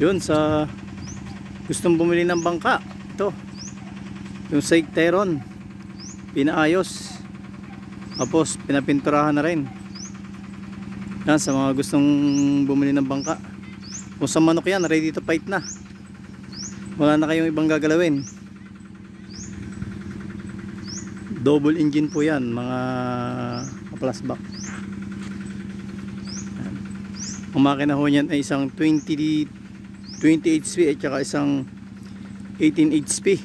Yun, sa gustong bumili ng bangka, ito yung Saik Teron, pinaayos tapos pinapinturahan na rin. Yan, sa mga gustong bumili ng bangka. Kung sa manok yan, ready to fight na, wala na kayong ibang gagalawin. Double engine po yan, mga kaplasbak. Ang makina ho niyan ay isang 20 HP at saka isang 18 HP.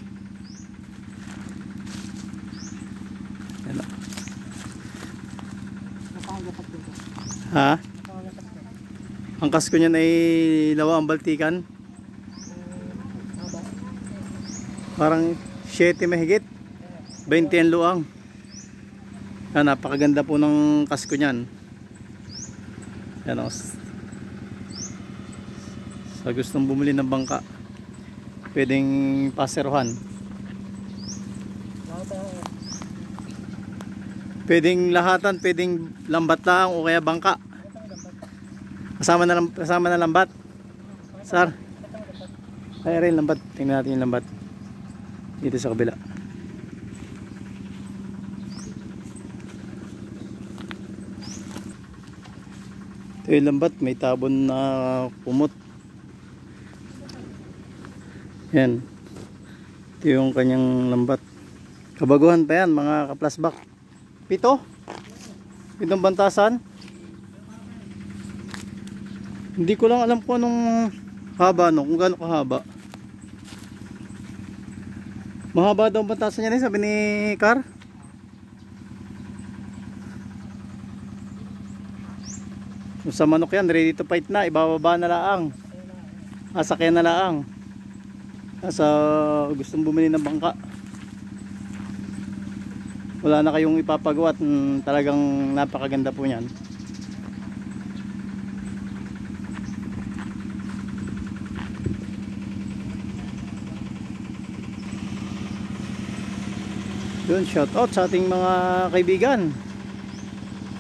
Ano? Ha? Ang kasko niyan ay lawa ang baltikan. Parang 7 mahigit. 20 ang luang. Napakaganda po ng kasko niyan. Yan o. Sa gustong bumili ng bangka, pwedeng paserohan, pwedeng lahatan, pwedeng lambat lang o kaya bangka. Kasama na lambat. Sir, ay rin lambat. Tingnan natin yung lambat dito sa kabila. Ito yung lambat, may tabon na kumot. Yan, ito yung kanyang lambat. Kabaguhan pa yan mga kaplasbak. 7 bantasan. Hindi ko lang alam kung anong haba, no? Kung gaano kahaba. Mahaba daw ang bantasan niya, sabi ni Car. Kung sa manok yan, ready to fight na. Ibababa na laang, asakyan na laang. Sa gustong bumili ng bangka, wala na kayong ipapagawa. Talagang napakaganda po niyan. Yun, shout out sa ating mga kaibigan.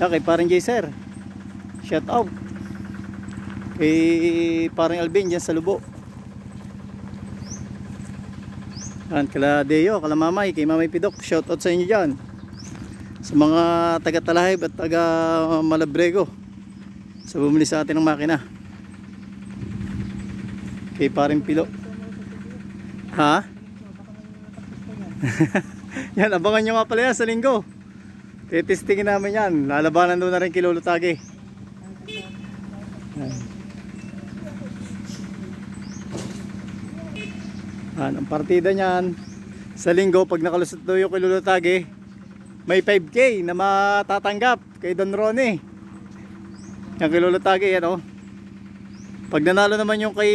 Kay parang Jaser, shout out kay parang Alvin dyan sa Lubo. Kala Deo, kala Mamay, kay Mamay Pidok, shout out sa inyo dyan. Sa mga taga Talahib at taga Malabrego, sa bumili sa atin ng makina. Kay paring Pilo. Ha? Yan, abangan nyo nga pala yan sa linggo. Titestingin namin yan. Lalabanan doon na rin kay Lolo Tage. Ang partida niyan sa linggo, pag nakalusot daw yung kay Lolo Tage, may 5K na matatanggap kay Don Ronnie. Yan kay Lolo Tage, yan o. Pag nanalo naman yung kay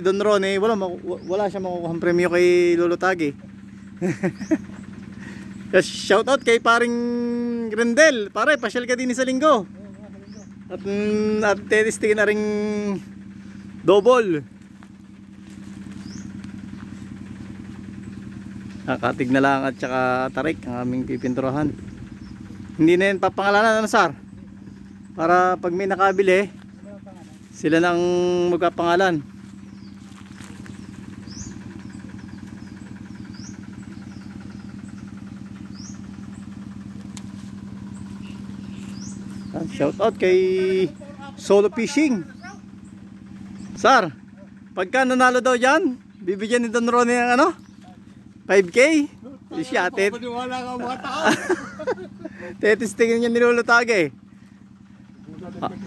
Don Ronnie, wala siya makukuhang premyo kay Lolo Tage. Shout out kay paring Grendel. Pare, pasyal ka din sa linggo. At testingin na ring double. Katig na lang at saka tarik ang aming pipinturahan. Hindi na yun papangalanan, ano sir? Para pag may nakabili, sila nang magpapangalan. Shout out kay Solo Fishing. Sir, pagka nanalo daw dyan, bibigyan ni Don Ronnie ng ano? 5K? Siya, wala ka mga tao. Tetestingin niya ni Lolo Tage.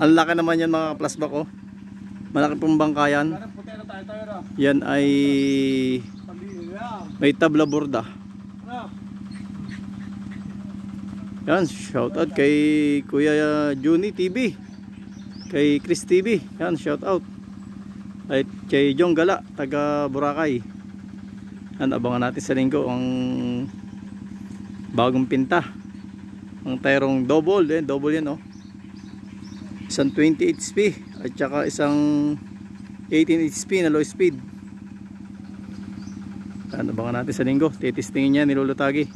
Ang laki naman yan mga plasbak ko. Malaki pong bangka yan. Yan ay may tabla borda. Yan, shout out kay Kuya Juni TV, kay Chris TV. Yan, shout out. At kay Jong Gala, taga Boracay. Yan, abangan natin sa linggo ang bagong pinta. Ang tyrong double, double yan oh. Isang 20 HP at saka isang 18 HP na low speed. Yan, abangan natin sa linggo. Titistingin niya ni Lolo Tage.